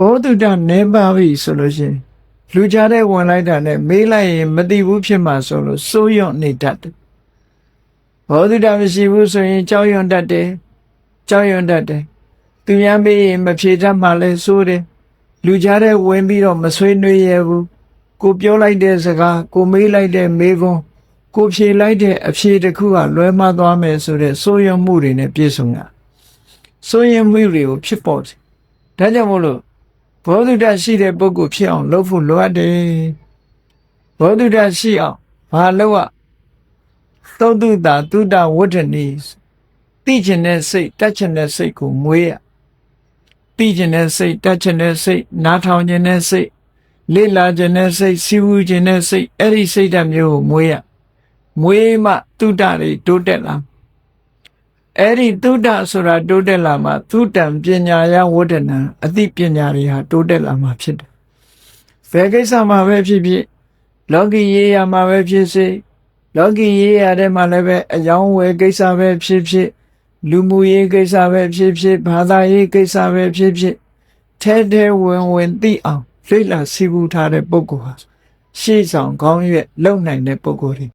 ဘောဓုတနည်းပါပြီဆိုလို့ရှိရင်လူကြားတဲ့ဝင်လိုက်တာနဲ့မေးလိုက်ရင်မသိဘူးဖြစ်မှာဆိုလို့စိုးရွံ့နေတတ်တယ်ဘောဓုတမရှိဘူးဆိုရင်ကြောက်ရွံ့တတ်တယ်သူများမေးရင်မဖြေတတ်မှလည်းစိုးတယ်လူကြားတဲ့ဝင်ပြီးတော့မဆွေးနွေးရဘူးကိုပြောလိုက်တဲ့စကားကိုမေးလိုက်တဲ့မေးခွန်းကိုဖြေလိုက်တဲ့အဖြေတစ်ခုကလွဲမှားသွားမယ်ဆိုတဲ့စိုးရွံ့မှုတွေနဲ့ပြည့်စုံတာစိုးရွံ့မှုတွေကိုဖြစ်ပေါ်တယ်ဒါကြောင့်မို့လို့ဘောဓုတရှိတဲ့ပုဂ္ဂိုလ်ဖြစ်အောင်လုပ်ဖို့လိုအပ်တယ်ဘောဓုတရှိအောင်ဘာလုပ်ရသောတုတာတုတဝဋ္ဌနီသိကျင်တဲ့စိတ်တတ်ကျင်တဲ့စိတ်ကိုမွေးရသိကျင်တဲ့စိတ်တတ်ကျင်တဲ့စိတ်နားထောင်ကျင်တဲ့စိတ်လေ့လာကျင်တဲ့စိတ်စီးပူးကျင်တဲ့စိတ်အဲ့ဒီစိတ်ဓာတ်မျိုးကိုမွေးရမွေးမှတုတတွေတိုးတက်လာအဲ့ဒီတုတဆိုတာတိုးတက်လာမှသုတံပညာယဝဋ္ဌနံအသိပညာတွေဟာတိုးတက်လာမှာဖြစ်တယ်ဘယ်ကိစ္စမှာပဲဖြစ်ဖြစ်လောကီရေးရာမှာပဲဖြစ်စေလောကီရေးရာထဲမှာလည်းပဲအယောင်းဝယ်ကိစ္စပဲဖြစ်ဖြစ်လူမှုရေးကိစ္စပဲဖြစ်ဖြစ်ဘာသာရေးကိစ္စပဲဖြစ်ဖြစ်ထဲထဲဝင်သိအောင်လေ့လာစီးပူးထားတဲ့ပုဂ္ဂိုလ်ဟာရှေ့ဆောင်ခေါင်းရွက်လုံနိုင်တဲ့ပုဂ္ဂိုလ်တွေ